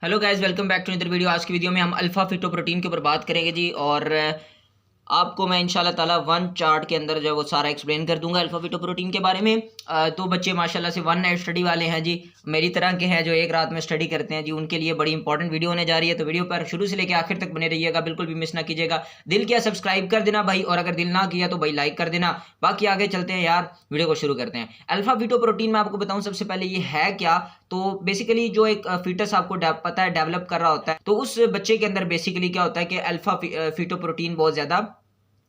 Hello guys, welcome back to another video. आज की video में हम अल्फा फिटोप्रोटीन के ऊपर बात करेंगे जी। और आपको मैं इंशाल्लाह ताला वन चार्ट के अंदर जो है वो सारा एक्सप्लेन कर दूंगा अल्फा फिटोप्रोटीन के बारे में। तो बच्चे माशाल्लाह से वन नाइट स्टडी वाले हैं जी, मेरी तरह के हैं जो एक रात में स्टडी करते हैं जी, उनके लिए बड़ी इंपॉर्टेंट वीडियो होने जा रही है। तो वीडियो पर शुरू से लेकर आखिर तक बने रहिएगा, बिल्कुल भी मिस ना कीजिएगा। दिल किया सब्सक्राइब कर देना भाई, और अगर दिल ना किया तो भाई लाइक कर देना। बाकी आगे चलते हैं यार, वीडियो को शुरू करते हैं। अल्फा फिटोप्रोटीन मैं आपको बताऊं सबसे पहले ये है क्या। तो बेसिकली जो एक फीटस आपको पता है डेवलप कर रहा होता है, तो उस बच्चे के अंदर बेसिकली क्या होता है कि अल्फा फिटोप्रोटीन बहुत ज्यादा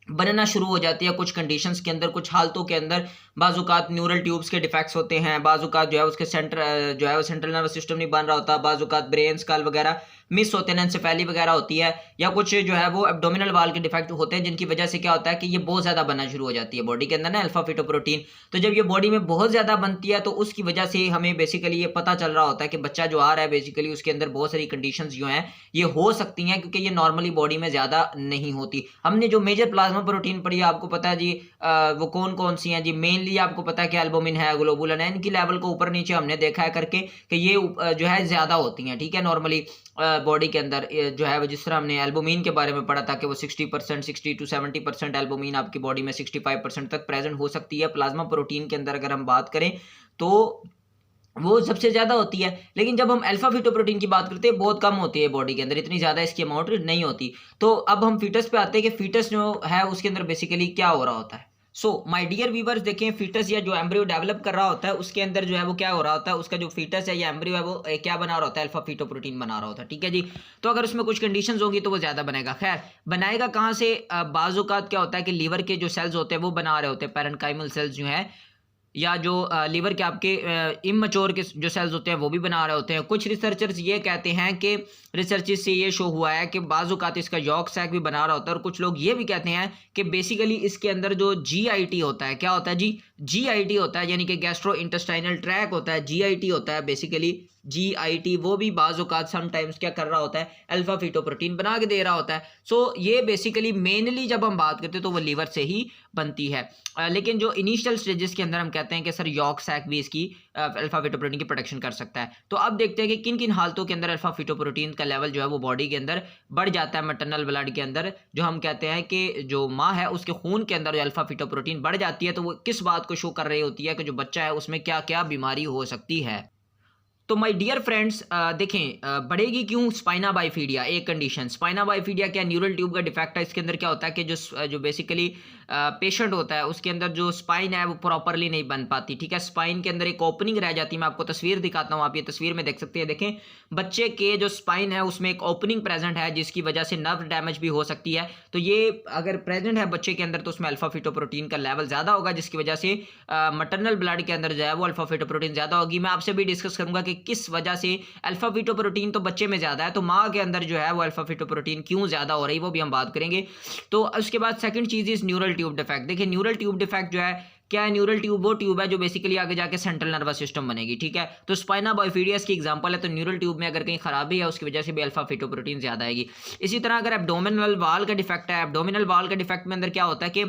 बनना शुरू हो जाती है कुछ कंडीशंस के अंदर, कुछ हालतों के अंदर। बाजुकात न्यूरल ट्यूब्स के डिफेक्ट्स होते हैं, बाजुकात जो है उसके सेंटर जो है वो सेंट्रल नर्वस सिस्टम नहीं बन रहा होता, बाजुकात ब्रेन स्कल वगैरह मिस होते हैं, एंसेफेली वगैरह होती है, या कुछ जो है वो एब्डोमिनल वाल के डिफेक्ट होते हैं, जिनकी वजह से क्या होता है कि ये बहुत ज्यादा बनना शुरू हो जाती है बॉडी के अंदर ना अल्फा फिटोप्रोटीन। तो जब ये बॉडी में बहुत ज्यादा बनती है तो उसकी वजह से हमें बेसिकली ये पता चल रहा होता है कि बच्चा जो आ रहा है बेसिकली उसके अंदर बहुत सारी कंडीशंस जो हैं ये हो सकती हैं, क्योंकि ये नॉर्मली बॉडी में ज्यादा नहीं होती। हमने जो मेजर प्लाज्मा प्रोटीन पढ़ी आपको पता है जी, वो कौन कौन सी हैं जी। मेनली आपको पता है कि एल्बुमिन है, ग्लोबुलिन है, इनकी लेवल को ऊपर नीचे हमने देखा है करके कि ये जो है ज्यादा होती हैं, ठीक है। नॉर्मली बॉडी के अंदर जो है वो जिस तरह हमने एल्बुमिन के बारे में पढ़ा था कि वो 60%, 60 to 70% एल्बुमिन आपकी बॉडी में 65% तक प्रेजेंट हो सकती है। प्लाज्मा प्रोटीन के अंदर अगर हम बात करें तो वो सबसे ज्यादा होती है। लेकिन जब हम अल्फा फिटोप्रोटीन की बात करते हैं बहुत कम होती है बॉडी के अंदर, इतनी ज्यादा इसकी अमाउंट नहीं होती। तो अब हम फीटस पे आते हैं कि फीटस जो है उसके अंदर बेसिकली क्या हो रहा होता है। सो माय डियर व्यूवर्स, देखें फीटस या जो एम्ब्रियो डेवलप कर रहा होता है उसके अंदर जो है वो क्या हो रहा होता है, उसका जो फीटस है या एम्ब्रियो है वो क्या बना रहा होता है, अल्फा फिटोप्रोटीन बना रहा होता है, ठीक है जी। तो अगर उसमें कुछ कंडीशंस होंगी तो वो ज्यादा बनेगा। खैर बनाएगा कहाँ से, बाजुकात क्या होता है कि लीवर के जो सेल्स होते हैं वो बना रहे होते हैं, पैरेन्काइमल सेल्स जो है, या जो लीवर के आपके इमैच्योर के जो सेल्स होते हैं वो भी बना रहे होते हैं। कुछ रिसर्चर्स ये कहते हैं कि रिसर्चेस से ये शो हुआ है कि बाजुकात इसका यॉर्क सैक भी बना रहा होता है। और कुछ लोग ये भी कहते हैं कि बेसिकली इसके अंदर जो जीआईटी होता है, क्या होता है जी, जीआईटी होता है, यानी कि गैस्ट्रो इंटेस्टाइनल ट्रैक होता है, जीआईटी होता है बेसिकली। जीआईटी वो भी बाजुकात समटाइम्स क्या कर रहा होता है, अल्फा फिटोप्रोटीन बना के दे रहा होता है। सो ये बेसिकली मेनली जब हम बात करते हैं तो वो लीवर से ही बनती है। लेकिन जो इनिशियल स्टेजेस के अंदर हम कहते हैं कि सर यॉर्क सैक भी इसकी अल्फा फिटोप्रोटीन की प्रोटेक्शन कर सकता है। तो अब देखते हैं कि किन किन हालतों के अंदर अल्फा फिटोप्रोटीन का लेवल जो है वो बॉडी के अंदर बढ़ जाता है। मैटरनल ब्लड के अंदर जो हम कहते हैं कि जो माँ है उसके खून के अंदर जो अल्फा फिटोप्रोटीन बढ़ जाती है, तो वो किस बात को शो कर रही होती है कि जो बच्चा है उसमें क्या क्या बीमारी हो सकती है। तो माय डियर फ्रेंड्स, देखें बढ़ेगी क्यों स्पाइना बाइफीडिया। एक कंडीशन, स्पाइना बाइफीडिया क्या, न्यूरल ट्यूब का डिफेक्ट है। इसके अंदर क्या होता है कि जो बेसिकली पेशेंट होता है उसके अंदर जो स्पाइन है वो प्रॉपरली नहीं बन पाती, ठीक है। स्पाइन के अंदर एक ओपनिंग रह जाती है। मैं आपको तस्वीर दिखाता हूँ, आप ये तस्वीर में देख सकते हैं। देखें बच्चे के जो स्पाइन है उसमें एक ओपनिंग प्रेजेंट है जिसकी वजह से नर्व डैमेज भी हो सकती है। तो ये अगर प्रेजेंट है बच्चे के अंदर तो उसमें अल्फा फिटोप्रोटीन का लेवल ज्यादा होगा, जिसकी वजह से मटरनल ब्लड के अंदर जो है वो अल्फा फिटोप्रोटीन ज्यादा होगी। मैं आपसे भी डिस्कस करूंगा कि किस वजह से अल्फा फिटोप्रोटीन तो बच्चे में ज्यादा है, तो माँ के अंदर जो है वो अल्फा फिटोप्रोटीन क्यों ज्यादा हो रही है वो भी हम बात करेंगे। तो उसके बाद सेकंड चीज इज न्यूरल ट्यूब डिफेक्ट। देखिए न्यूरल ट्यूब डिफेक्ट जो है क्या है, न्यूरल ट्यूब वो ट्यूब है जो बेसिकली आगे जाके सेंट्रल नर्वस सिस्टम बनेगी, ठीक है। तो स्पाइना बाइफीडियस की एग्जांपल है। तो न्यूरल ट्यूब में अगर कहीं खराबी है उसकी वजह से भी अल्फा फिटोप्रोटीन ज्यादा आएगी। इसी तरह अगर एब्डोमिनल वाल का डिफेक्ट है, एब्डोमिनल वाल का डिफेक्ट में अंदर क्या होता है कि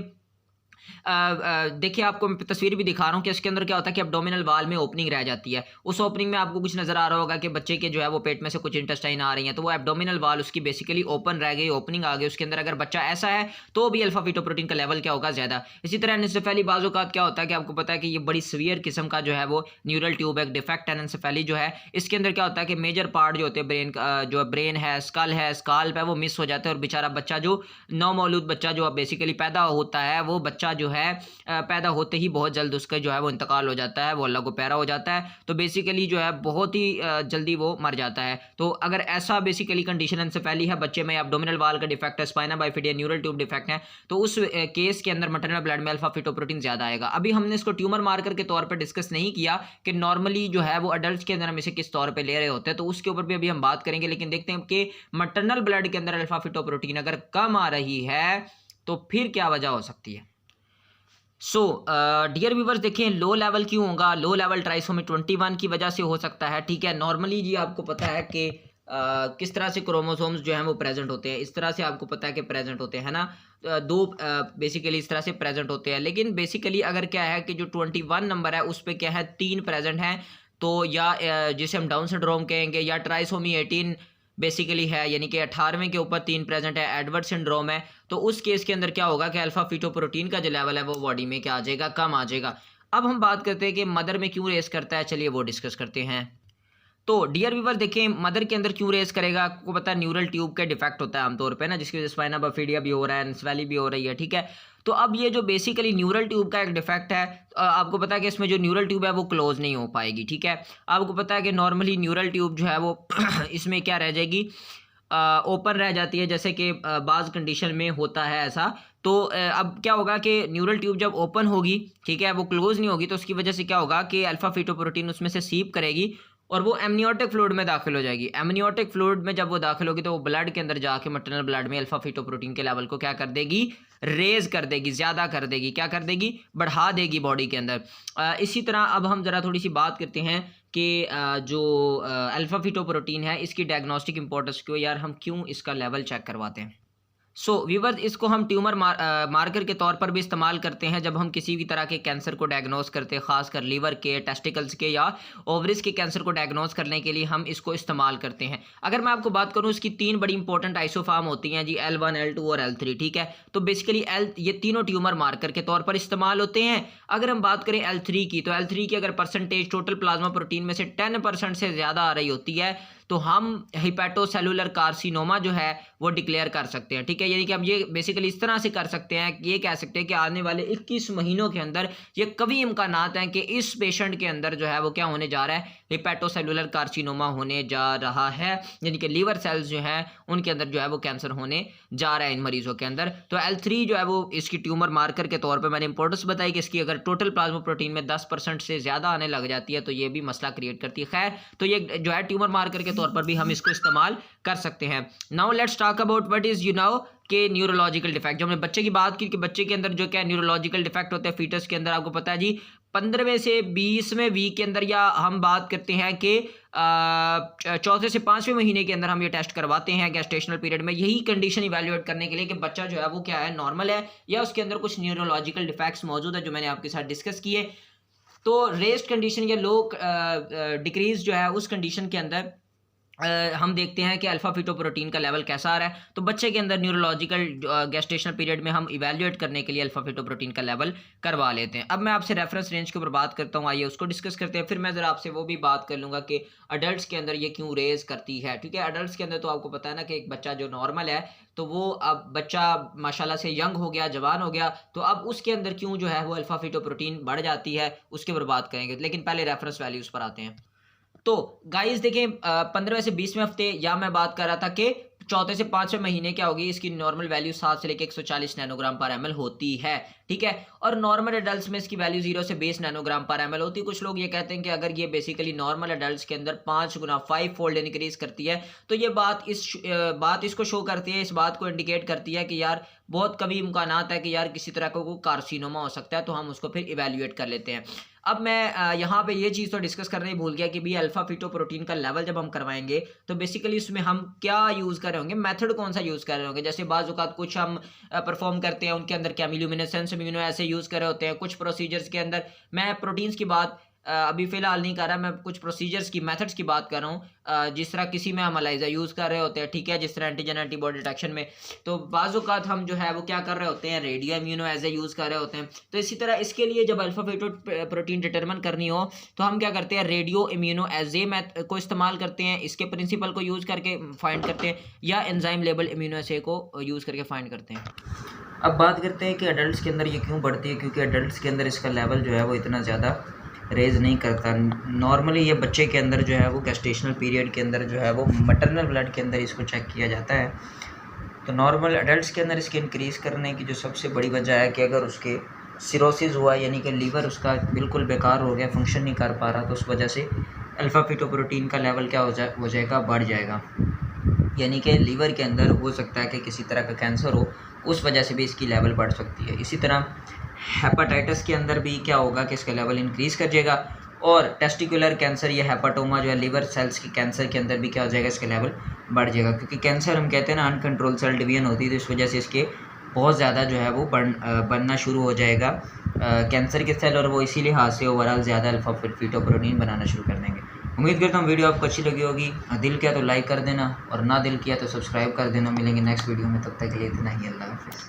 देखिए आपको मैं तस्वीर भी दिखा रहा हूँ कि इसके अंदर क्या होता है कि एब्डोमिनल वाल में ओपनिंग रह जाती है। उस ओपनिंग में आपको कुछ नजर आ रहा होगा कि बच्चे के जो है वो पेट में से कुछ इंटेस्टाइन आ रही है, तो वो एब्डोमिनल वाल उसकी बेसिकली ओपन रह गई, ओपनिंग आ गई उसके अंदर। अगर बच्चा ऐसा है तो भी अल्फा फिटोप्रोटीन का लेवल क्या होगा, ज्यादा। इसी तरह एनेंसेफेली बाजुकात क्या होता है कि आपको पता है कि ये बड़ी सीवियर किस्म का जो है वो न्यूरल ट्यूब एक डिफेक्ट एनेंसेफेली जो है, इसके अंदर क्या होता है कि मेजर पार्ट जो होते हैं ब्रेन का, जो ब्रेन है, स्काल्प है, वो मिस हो जाता है। और बेचारा बच्चा जो नवमौलूद बच्चा जो बेसिकली पैदा होता है, वो बच्चा जो है पैदा होते ही बहुत जल्द उसका जो है वो इंतकाल हो जाता है, वो अल्लाह को प्यारा हो जाता है। तो बेसिकली जो है बहुत ही जल्दी वो मर जाता है। तो अगर ऐसा बेसिकली कंडीशन एंसेफेली है बच्चे में, एब्डोमिनल वाल का डिफेक्ट है, स्पाइना बाइफिडिया, न्यूरल ट्यूब डिफेक्ट है, तो उस केस के अंदर मैटरनल ब्लड में अल्फा फिटोप्रोटीन ज्यादा आएगा। अभी हमने इसको ट्यूमर मार्कर के तौर पर डिस्कस नहीं किया कि नॉर्मली जो है वो अडल्ट के अंदर हम इसे किस तौर पर ले रहे होते हैं, तो उसके ऊपर भी अभी हम बात करेंगे। लेकिन देखते हैं कि मैटरनल ब्लड के अंदर अल्फा फिटोप्रोटीन अगर कम आ रही है तो फिर क्या वजह हो सकती है। सो डियर व्यूवर्स, देखें लो लेवल क्यों होगा, लो लेवल ट्राइसोमी 21 की वजह से हो सकता है, ठीक है। नॉर्मली जी आपको पता है कि किस तरह से क्रोमोसोम्स जो हैं वो प्रेजेंट होते हैं, इस तरह से आपको पता है कि प्रेजेंट होते हैं ना, दो बेसिकली इस तरह से प्रेजेंट होते हैं। लेकिन बेसिकली अगर क्या है कि जो 21 नंबर है उस पर क्या है 3 प्रेजेंट हैं, तो या जिसे हम डाउन सिंड्रोम कहेंगे, या ट्राइसोमी 18 बेसिकली है, यानी कि 18वें के ऊपर 3 प्रेजेंट है, एडवर्ड सिंड्रोम है, तो उस केस के अंदर क्या होगा कि अल्फा फीटोप्रोटीन का जो लेवल है वो बॉडी में क्या आ जाएगा, कम आ जाएगा। अब हम बात करते हैं कि मदर में क्यों रेस करता है, चलिए वो डिस्कस करते हैं। तो डियर व्यूवर देखें, मदर के अंदर क्यों रेस करेगा, आपको पता है न्यूरल ट्यूब का डिफेक्ट होता है आमतौर पे ना, जिसकी वजह से स्पाइना बिफिडा भी हो रहा है, एंसेफेली भी हो रही है, ठीक है। तो अब ये जो बेसिकली न्यूरल ट्यूब का एक डिफेक्ट है, आपको पता है कि इसमें जो न्यूरल ट्यूब है वो क्लोज नहीं हो पाएगी, ठीक है। आपको पता है कि नॉर्मली न्यूरल ट्यूब जो है वो इसमें क्या रह जाएगी, ओपन रह जाती है, जैसे कि बाज़ कंडीशन में होता है ऐसा। तो अब क्या होगा कि न्यूरल ट्यूब जब ओपन होगी, ठीक है, वो क्लोज नहीं होगी, तो उसकी वजह से क्या होगा कि अल्फा फीटोप्रोटीन उसमें से सीप करेगी और वो एमनियोटिक फ्लूइड में दाखिल हो जाएगी। एमनियोटिक फ्लूइड में जब वो दाखिल होगी तो वो ब्लड के अंदर जाके मैटरनल ब्लड में अल्फा फीटोप्रोटीन के लेवल को क्या कर देगी, रेज कर देगी, ज़्यादा कर देगी, क्या कर देगी, बढ़ा देगी बॉडी के अंदर। इसी तरह अब हम ज़रा थोड़ी सी बात करते हैं कि जो अल्फा फीटोप्रोटीन है इसकी डायग्नोस्टिक इंपॉर्टेंस क्यों, यार हम क्यों इसका लेवल चेक करवाते हैं। सो व्यूअर्स, इसको हम ट्यूमर मार्कर के तौर पर भी इस्तेमाल करते हैं जब हम किसी भी तरह के कैंसर को डायग्नोस करते हैं, खासकर लीवर के, टेस्टिकल्स के या ओवरीज के कैंसर को डायग्नोस करने के लिए हम इसको इस्तेमाल करते हैं। अगर मैं आपको बात करूं, इसकी 3 बड़ी इंपॉर्टेंट आइसोफार्म होती हैं जी, L1, L2 और L3, ठीक है। तो बेसिकली ये तीनों ट्यूमर मार्कर के तौर पर इस्तेमाल होते हैं। अगर हम बात करें L3 की, तो L3 की अगर परसेंटेज टोटल प्लाज्मा प्रोटीन में से 10% से ज़्यादा आ रही होती है तो हम हिपैटोसेलुलर कार्सिनोमा जो है वो डिक्लेयर कर सकते हैं, ठीक है। यानी कि हम ये बेसिकली इस तरह से कर सकते हैं, ये कह सकते हैं कि आने वाले 21 महीनों के अंदर ये कभी इम्कानात हैं कि इस पेशेंट के अंदर जो है वो क्या होने जा रहा है, हिपैटोसेलुलर कार्सिनोमा होने जा रहा है, यानी कि लीवर सेल्स जो हैं उनके अंदर जो है वो कैंसर होने जा रहा है इन मरीजों के अंदर। तो L3 जो है वो इसकी ट्यूमर मार्कर के तौर पर मैंने इंपॉर्टेंस बताई कि इसकी अगर टोटल प्लाज्मा प्रोटीन में 10% से ज़्यादा आने लग जाती है तो ये भी मसला क्रिएट करती है। खैर, तो ये जो है ट्यूमर मार्कर के तौर पर भी हम इसको इस्तेमाल कर सकते हैं। Now let's talk about what is के न्यूरोलॉजिकल डिफेक्ट। जो हमने बच्चे की बात की कि बच्चे के अंदर जो क्या न्यूरोलॉजिकल डिफेक्ट होते हैं फीटस के अंदर, आपको पता है जी 15वें से 20वें वीक के अंदर, या हम बात करते हैं कि 4 से 5वें महीने के अंदर हम ये टेस्ट करवाते हैं गेस्टेशनल पीरियड में, यही कंडीशन इवैल्यूएट करने के लिए कि बच्चा जो है वो क्या है, नॉर्मल है या उसके अंदर कुछ न्यूरोलॉजिकल डिफेक्ट्स मौजूद है, जो मैंने आपके साथ डिस्कस किए। तो रेस्ट कंडीशन या लो डिक्रीज जो है उस कंडीशन के अंदर हम देखते हैं कि अल्फा फीटोप्रोटीन का लेवल कैसा आ रहा है। तो बच्चे के अंदर न्यूरोलॉजिकल गेस्टेशनल पीरियड में हम इवैल्यूएट करने के लिए अल्फा फीटोप्रोटीन का लेवल करवा लेते हैं। अब मैं आपसे रेफरेंस रेंज के ऊपर बात करता हूँ, आइए उसको डिस्कस करते हैं। फिर मैं ज़रा आपसे वो भी बात कर लूँगा कि अडल्ट्स के अंदर ये क्यों रेज करती है, ठीक है। अडल्ट्स के अंदर तो आपको पता है ना कि एक बच्चा जो नॉर्मल है तो वो अब बच्चा माशाल्लाह से यंग हो गया, जवान हो गया, तो अब उसके अंदर क्यों जो है वो अल्फा फीटोप्रोटीन बढ़ जाती है, उसके ऊपर बात करेंगे। लेकिन पहले रेफरेंस वैल्यूज़ पर आते हैं। तो गाइस देखें, 15वें से 20वें हफ्ते, या मैं बात कर रहा था कि 4 से 5वें महीने क्या होगी, इसकी नॉर्मल वैल्यू 7 से लेकर 140 नैनोग्राम पर ml होती है, ठीक है। और नॉर्मल एडल्ट्स में इसकी वैल्यू 0 से 20 नैनोग्राम पर ml होती है। कुछ लोग ये कहते हैं कि अगर ये बेसिकली नॉर्मल एडल्ट्स के अंदर 5 गुना 5 फोल्ड इंक्रीज करती है तो ये बात इसको शो करती है, इस बात को इंडिकेट करती है कि यार बहुत कभी इम्कानात है कि यार किसी तरह का कोई कार्सिनोमा हो सकता है, तो हम उसको फिर इवेल्युएट कर लेते हैं। अब मैं यहाँ पे ये चीज़ तो डिस्कस करना ही भूल गया कि भी अल्फा फीटोप्रोटीन का लेवल जब हम करवाएंगे तो बेसिकली उसमें हम क्या यूज़ कर रहे होंगे, मेथड कौन सा यूज़ कर रहे होंगे। जैसे बाज़ औक़ात कुछ हम परफॉर्म करते हैं, उनके अंदर केमिल्यूमिनेसेंस इम्यूनो ऐसे यूज़ कर रहे होते हैं। कुछ प्रोसीजर्स के अंदर, मैं प्रोटीन्स की बात अभी फ़िलहाल नहीं कर रहा, मैं कुछ प्रोसीजर्स की, मेथड्स की बात कर रहा हूँ। जिस तरह किसी में हम एलाइज़ा यूज़ कर रहे होते हैं, ठीक है, जिस तरह एंटीजन एंटीबॉडी डिटेक्शन में, तो बाज़ औक़ात हम जो है वो क्या कर रहे होते हैं, radioimmunoassay use कर रहे होते हैं। तो इसी तरह इसके लिए जब अल्फा फीटोप्रोटीन डिटरमिन करनी हो तो हम क्या करते हैं, radioimmunoassay method को इस्तेमाल करते हैं, इसके प्रिंसिपल को यूज़ करके फाइंड करते हैं, या एंजाइम लेबल इम्यूनो एसे को यूज़ करके फाइंड करते हैं। अब बात करते हैं कि अडल्ट के अंदर ये क्यों बढ़ती है, क्योंकि अडल्ट के अंदर इसका लेवल जो है वो इतना ज़्यादा रेज नहीं करता। नॉर्मली ये बच्चे के अंदर जो है वो गेस्टेशनल पीरियड के अंदर जो है वो मैटरनल ब्लड के अंदर इसको चेक किया जाता है। तो नॉर्मल एडल्ट्स के अंदर इसके इंक्रीज़ करने की जो सबसे बड़ी वजह है कि अगर उसके सिरोसिस हुआ, यानी कि लीवर उसका बिल्कुल बेकार हो गया, फंक्शन नहीं कर पा रहा, तो उस वजह से अल्फा फीटोप्रोटीन का लेवल क्या हो जाएगा, बढ़ जाएगा। यानी कि लीवर के अंदर हो सकता है कि किसी तरह का कैंसर हो, उस वजह से भी इसकी लेवल बढ़ सकती है। इसी तरह हेपाटाइटिस के अंदर भी क्या होगा कि इसका लेवल इंक्रीज़ कर जाएगा, और टेस्टिकुलर कैंसर या हेपाटोमा जो है लीवर सेल्स के कैंसर के अंदर भी क्या हो जाएगा, इसका लेवल बढ़ जाएगा। क्योंकि कैंसर हम कहते हैं ना अनकंट्रोल सेल डिवीजन होती है, तो इस वजह से इसके बहुत ज़्यादा जो है वो बनना शुरू हो जाएगा कैंसर के सेल, और वो इसी लिहाज से ओवरऑल ज़्यादा अल्फा फीटोप्रोटीन बनाना शुरू कर देंगे। उम्मीद करता हूँ वीडियो आपको अच्छी लगी होगी। दिल किया तो लाइक कर देना और ना दिल किया तो सब्सक्राइब कर देना। मिलेंगे नेक्स्ट वीडियो में, तब तक के लिए इतना ही। अल्लाह हाफ़िज़।